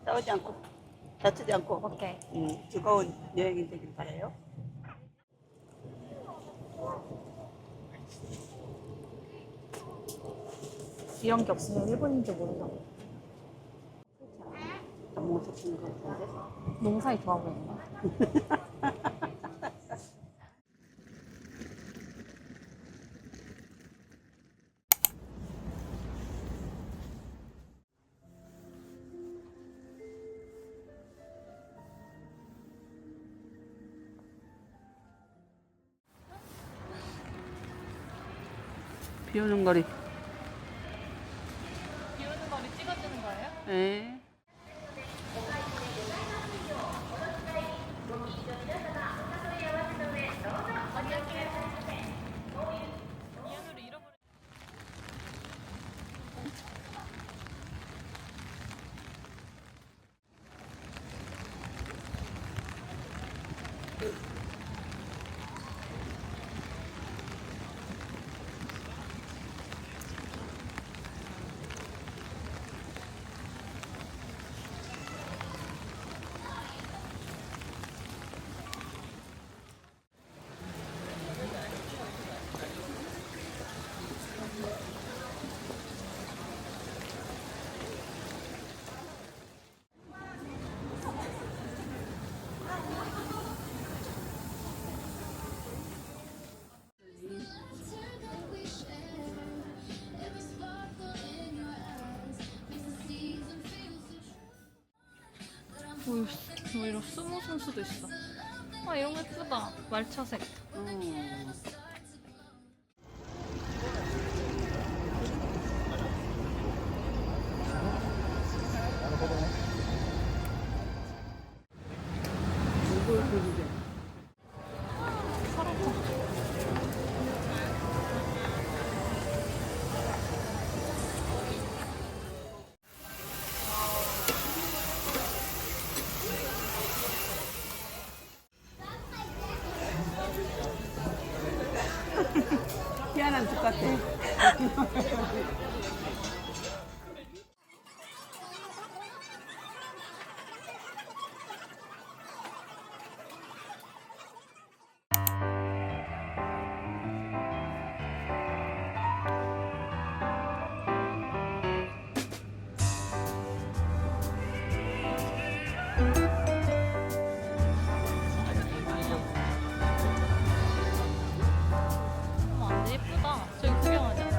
싸우지 않고 다투지 않고 오케이. 즐거운 여행이 되길 바라요. 이런 게 없으면 일본인 줄 모른다. 너무 좋은 것 같은데. 농사이 좋아 보인다. 비 오는 거리. 비 오는 거리 찍어주는 거예요? 네. 미안으로 잃어버려. 뭐 이런 스모 선수도 있어. 아 이런 거 예쁘다. 말차색. 이걸 보는데. 희한한 집 같아. 완전 예쁘다. 저기 구경하자.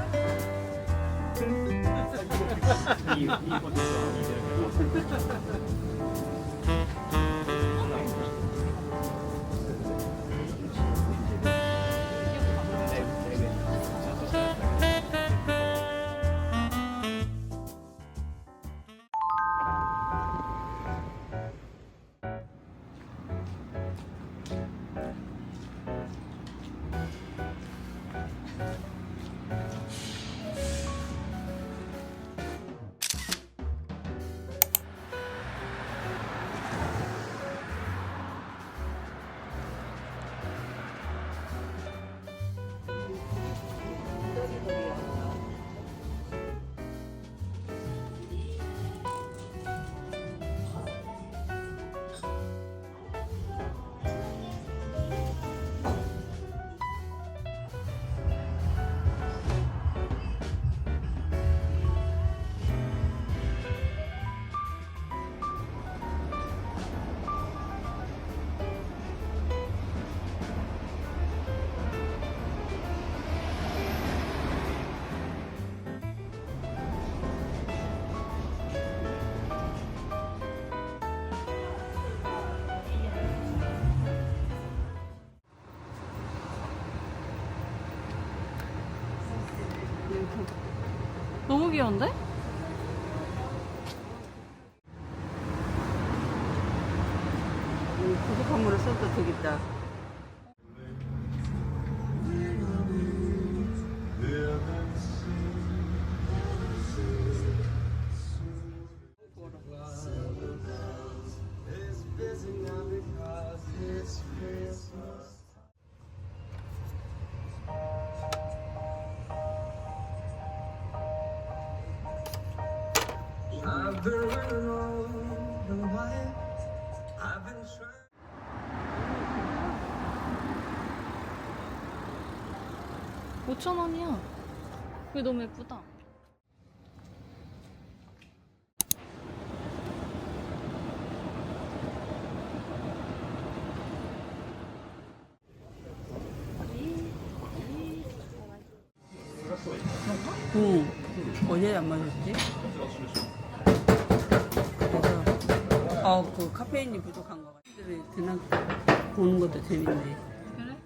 너무 귀여운데? 부족한 물을 써도 되겠다. I've been running on the wire. I've been trying. 5,000원이야. 이게 너무 예쁘다. 응. 어제 안 마셨지? 그래서 그 카페인이 부족한 거 같아. 애들이 그냥 보는 것도 재밌네. 그래?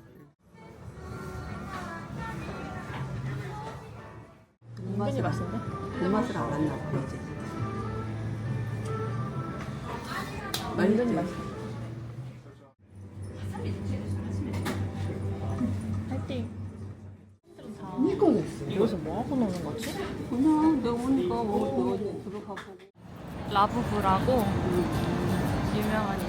은근히 맛있는데? 그 맛을 알았나 봐 이제. 완전히 맛있어. 파이팅. 이것은 뭐 하고 노는 거지? 그냥 내가 오니까 뭐 들어가 보고. 라부부라고 유명한 일.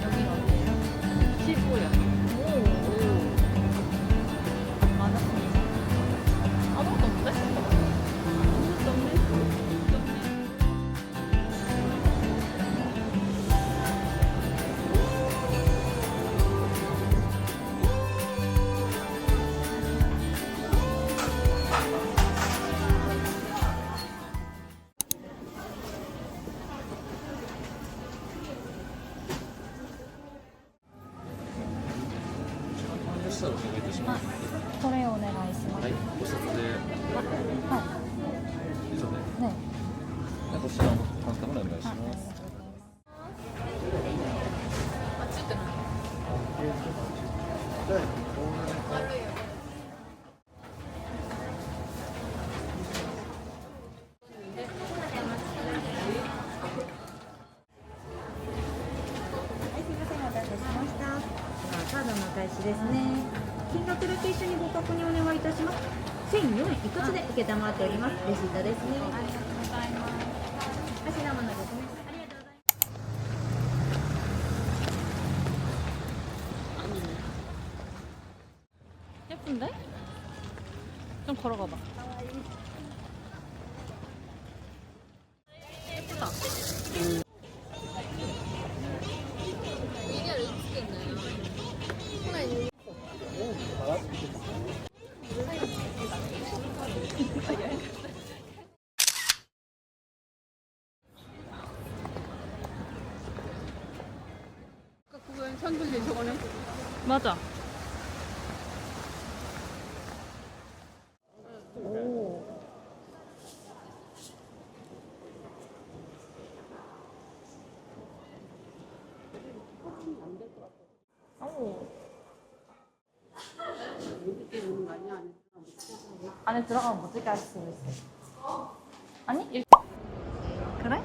여기 어디예요? 15요. 오. 맞았습니다. 아무것도 없는데? 아무것도 없네. 아, これお願いします。はい、お札で、は以上で、い。ね。こちらのカウンターまでお願いしあ、ありがます。とうございます。あ、ついてない。はい、すみません、お待たせしました。ではカードのお返しですね。金額だけ一緒にご確認お願いいたします。1004円一括で受けたまっております。レシートですね。ありがとうございます。頭のですね。ありがとうございます。 예쁜데? 좀 걸어가봐. 예쁘다. 그거 선글리 저거네. 맞아. 안에 들어가면 못 찍게 할 수도 있어. 아니? 그래?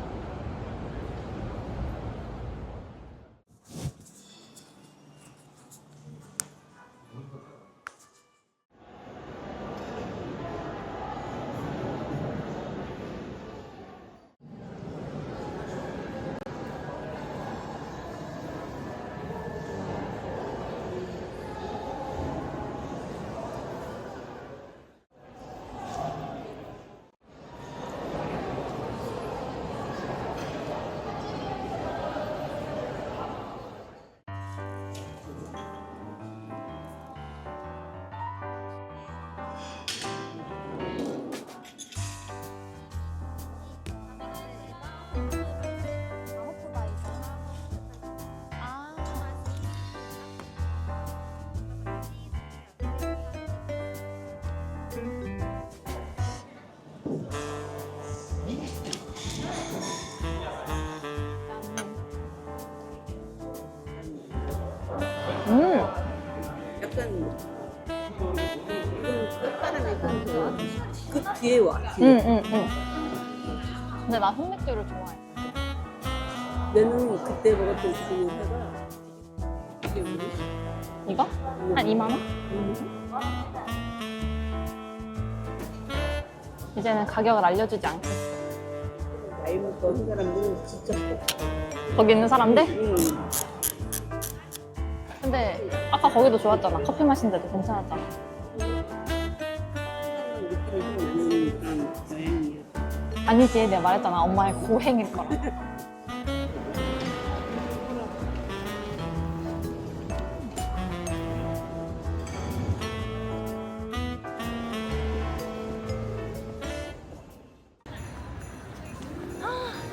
그 뒤에 와. 뒤에. 응. 근데 나 흑맥주를 좋아해. 내는 그때 먹었던 그 회가 이게 뭐지? 이거? 한 2만 원? 이제는 가격을 알려주지 않겠어. 나이 먹던 사람들은 진짜 거기 있는 사람들? 응. 근데 아까 거기도 좋았잖아. 커피 마신데도 괜찮았잖아. 느낌이 좀 나는 그런 여행이야. 아니지, 내가 말했잖아. 엄마의 고행일 거라.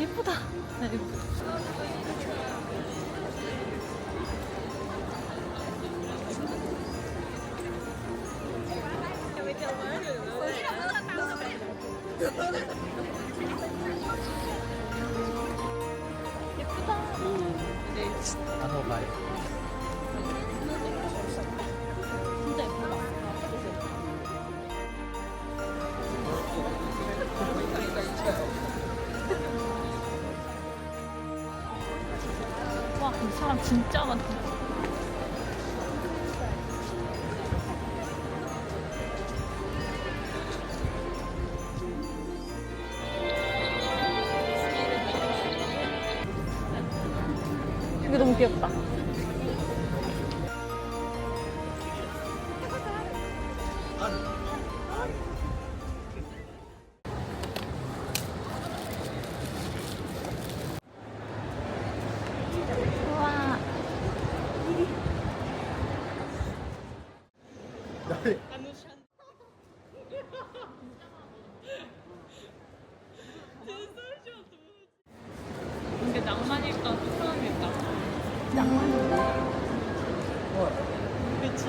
예쁘다. 네, 예쁘다. 진짜 예쁘다. 와, 이 사람 진짜 많다. 이게 너무 귀엽다. 우와. 이게 낭만일까 소소함일까? 낭만이네. 그치.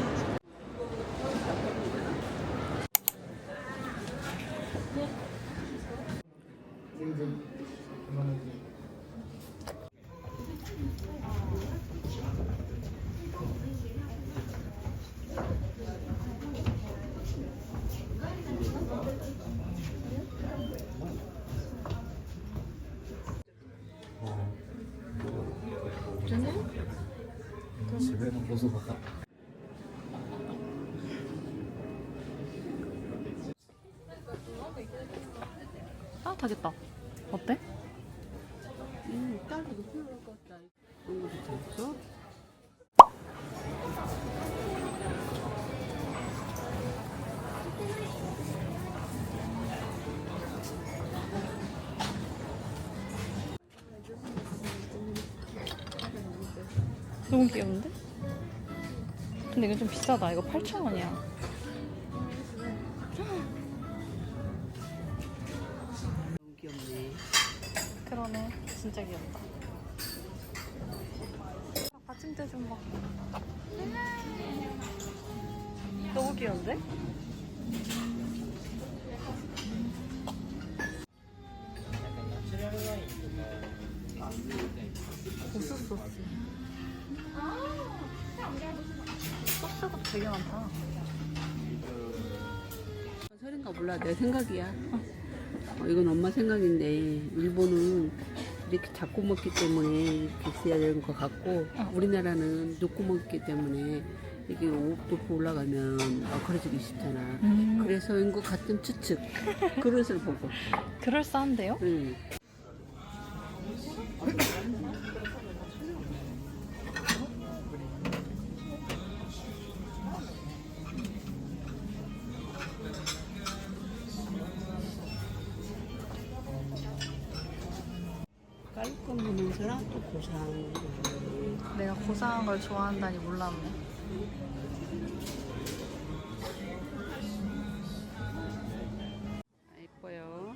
집에는 고소하다. 따뜻하겠다. 어때? 딸도 높이 올것 같다. 이런 것도 재밌어? 너무 귀여운데? 근데 이거 좀 비싸다. 이거 8,000원이야. 너무 귀엽네. 그러네. 진짜 귀엽다. 받침대 좀 봐. 너무 귀여운데? 고수 소스. 소스가 되게 많다. 설인가 몰라. 내 생각이야. 이건 엄마 생각인데 일본은 이렇게 잡고 먹기 때문에 이렇게 있어야 되는 것 같고 우리나라는 눕고 먹기 때문에 이게 5도 올라가면 엉클어지기 쉽잖아. 그래서인 것 같은 추측. 그릇을 보고. 그럴싸한데요? 응. 깔끔하면서랑 또 고소한. 내가 고상한 걸 좋아한다니 몰랐네. 예뻐요.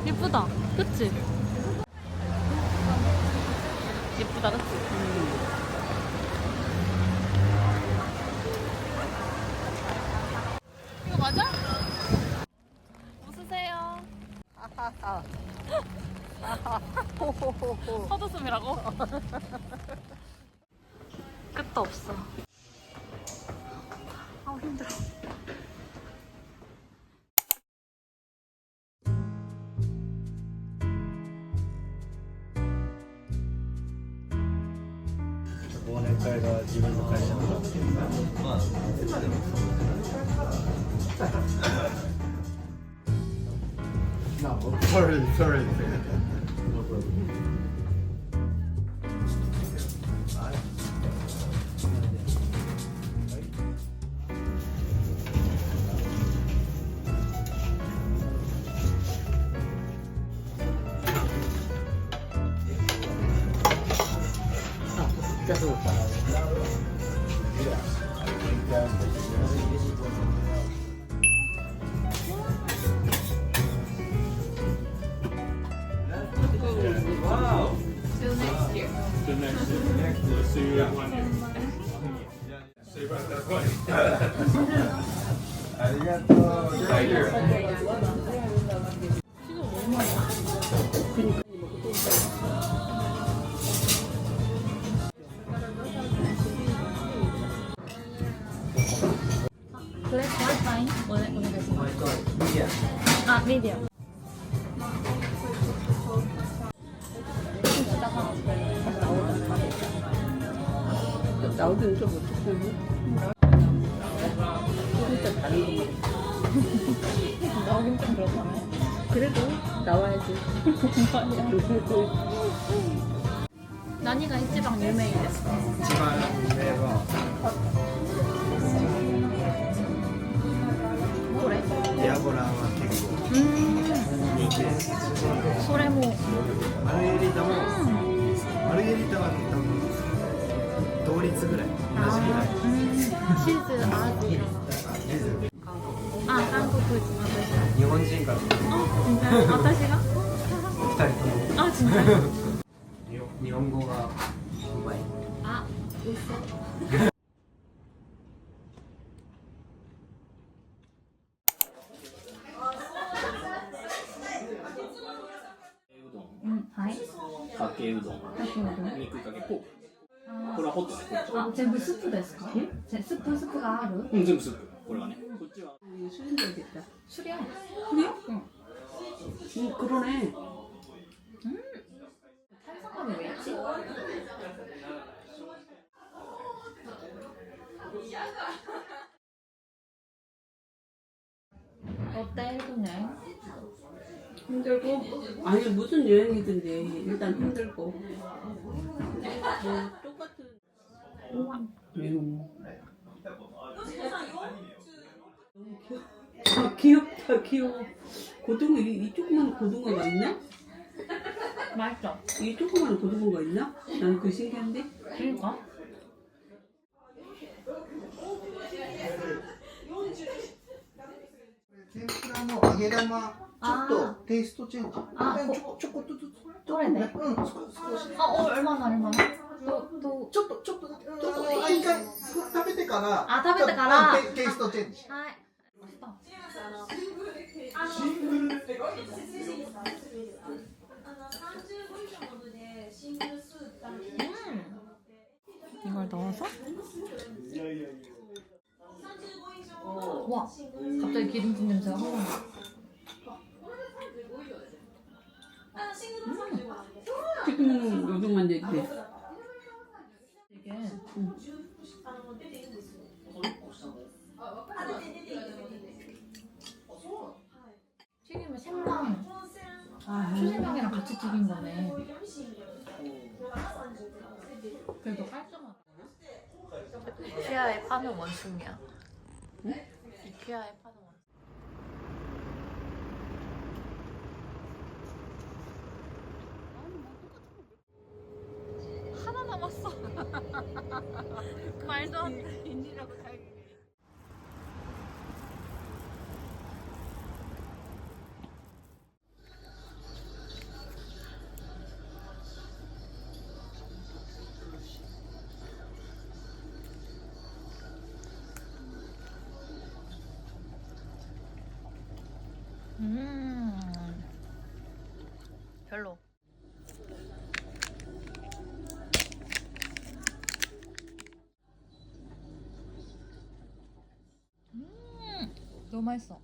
예쁘다. 그치? 예쁘다, 그치? 이거 맞아? 웃으세요. 헛웃음이라고? 끝도 없어. 아우, 힘들어. Sorry. 진짜로. 블랙 와이파이 오네가시마스. 아, 미디어. 나오긴 좀 어떡하니? 진짜 다른 거 먹어. 나오긴 좀 그렇잖아요. 그래도 나와야지. 나니가 이치방 유명해. 一番有名はこれディアゴラは結構人気です。それもマルゲリータもマルゲリータは多分同率ぐらい同じぐらい。チーズ味あ、韓国人私日本人から私が2人ともあ、진짜日本語がうまい。あ、嘘はい。かけうどん、肉かけポーク。これはホットね、こっちは。あ、全部スープですか？スープがある？うん、全部スープ。これはね。こっちは。 술인 줄 알겠다. 술이야. 그래요? 응. 그러네. 탄수화물이 왜 있지? 어때, 일본여행? 힘들고? 아니 무슨 여행이든지 일단 힘들고. 뭐 똑같은. 아, 귀엽다 귀여워. 고등어 이 조그만 고등어가 있나? 맛있어. 이 조그만 고등어가 있나? 난 그 신기한데. 그러니까. 天ぷらの揚げ玉ちょっとテイストチェンジ。ちょこっとずつ。どれね。うん、少し。 얼마나? 또. ちょっとだけ。一回食べてから。あ、食べてからテイストチェンジ。はい。이걸 넣어서? 와, 갑자기 기름진 냄새가 확 나. 지금은 요즘만 얘기해. 이게 튀김을 생강, 추생강이랑 같이 튀긴 거네. 그래도 깔끔하다. 이케아에 파는 원숭이야. 응? 이케아에 파는 원숭이. 하나 남았어. 말도 안 돼. 인이라고 잘. 너무 맛있어.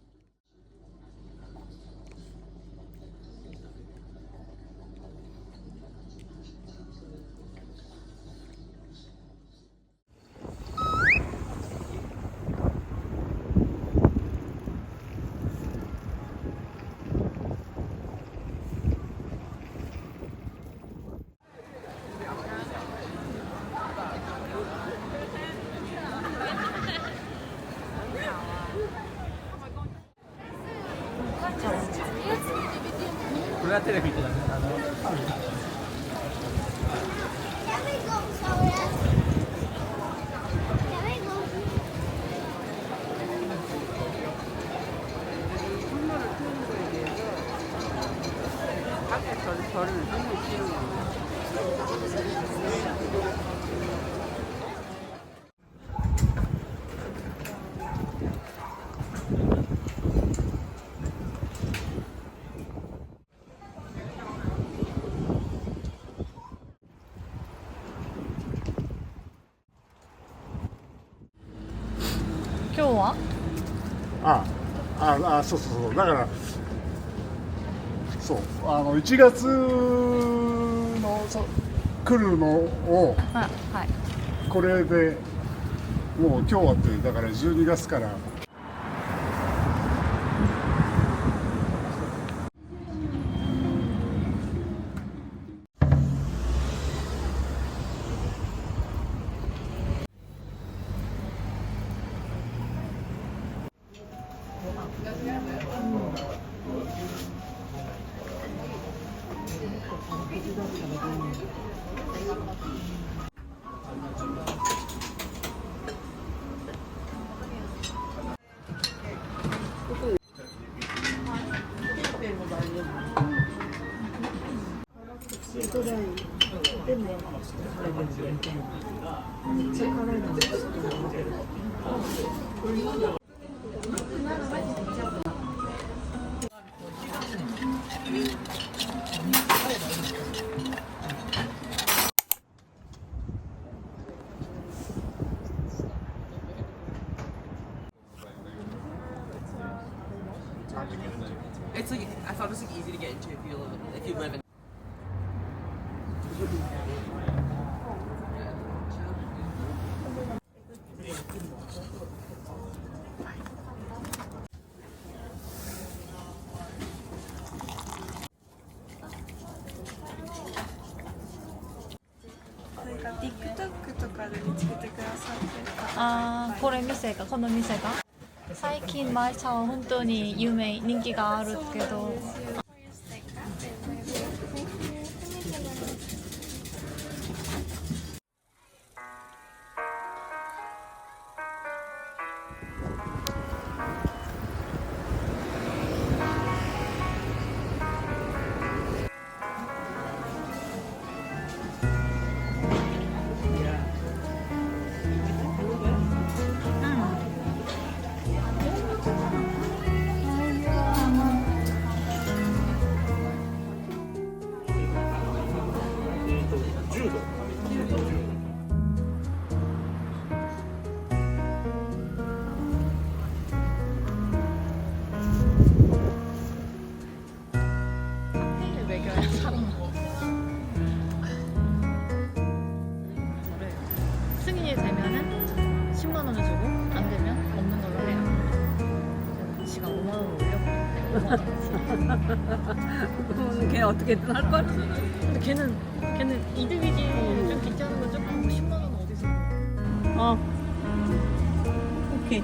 그래야 테레비 있잖아. 선물을 트는 거에 대해서 밖에 저를 선물 씌우는 거예요. 교와? そうそうそうだからそう1月の来るのをはい。これでもう今日はってだから12月からIt's like I thought it was like easy to get into if you live in. TikTok とかで見つけてくださってる方あー、これ店が、この店が最近マイ茶は本当に有名、人気があるけど승인이 되면은 10만 원을 주고 안 되면 없는 걸로 해요. 지가 5만 원 올렸거든. 걔 어떻게든 할 걸? 근데 걔는 이득이지. 좀 괜찮은 거 조금 10만 원 어디서? 오케이.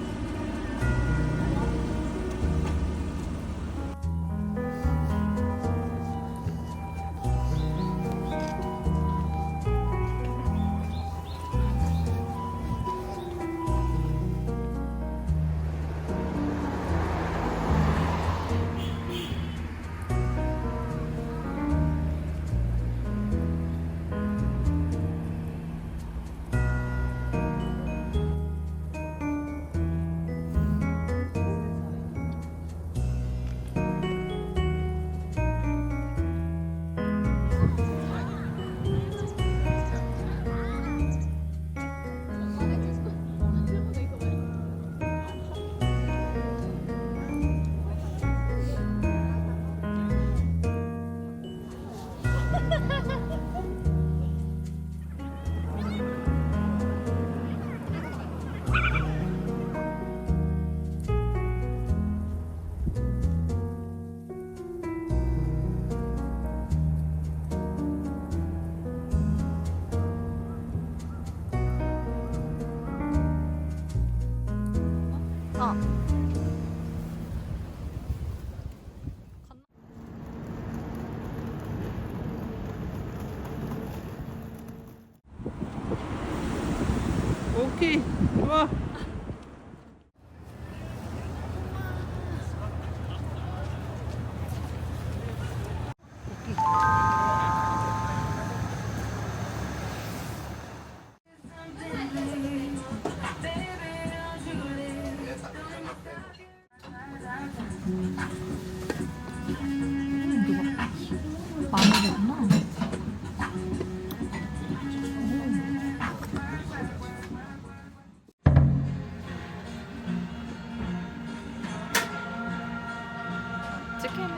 찌개네.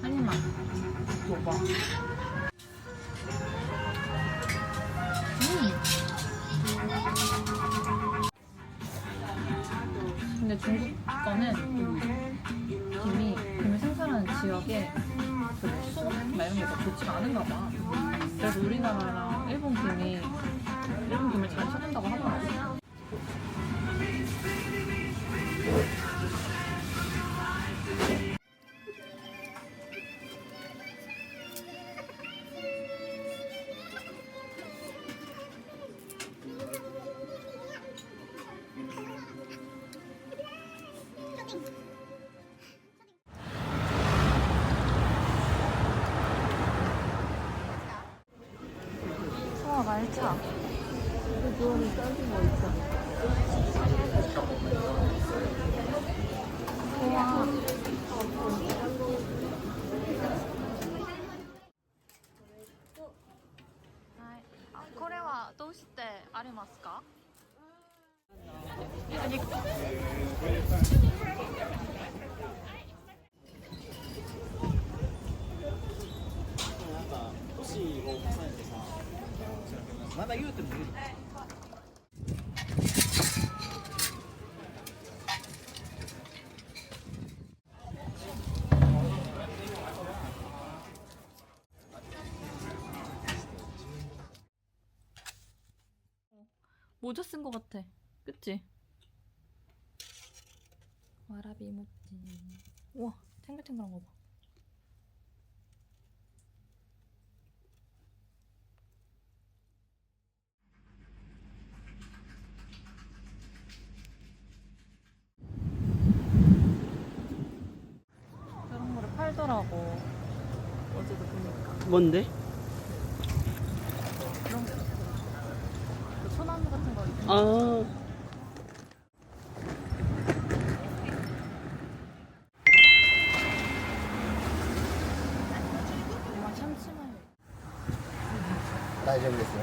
한입만 먹어봐. 근데 중국 거는 김이 생산하는 지역에 그 수분 이런 게 더 좋지가 않은가 봐. 그래서 우리나라랑 일본 김을 잘 섞는다고 하더라고. 소화 말차. 그거는 따진 거 있어. 소화. 아, これはどうしてありますか? 아니, 모자 쓴 거 같아. 그치? 와라비 모찌. 우와, 탱글탱글한 거 봐. 그런 거를 팔더라고. 어제도 보니까. 뭔데? 그런 게 있어. 그 소나무 같은 거 있는 아, 거 참치마요. 大丈夫ですよ。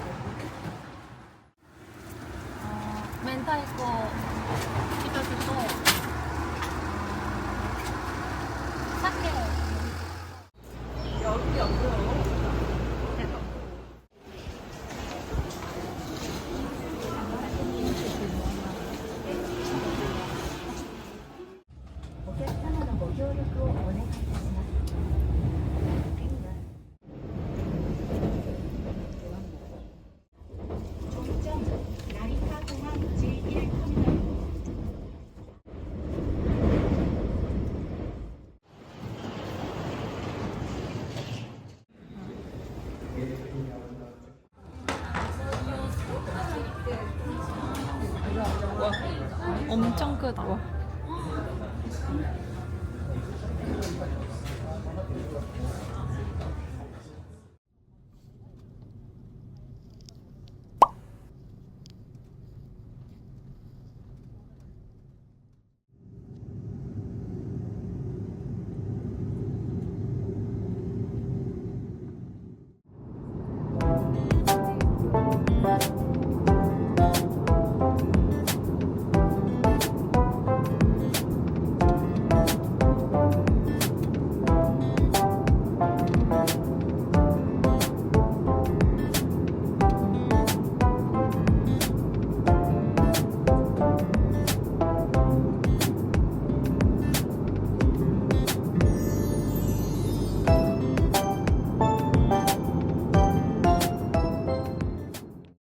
明太子一つと鮭。 お客様のご協力をお願いいたします。 엄청 크다.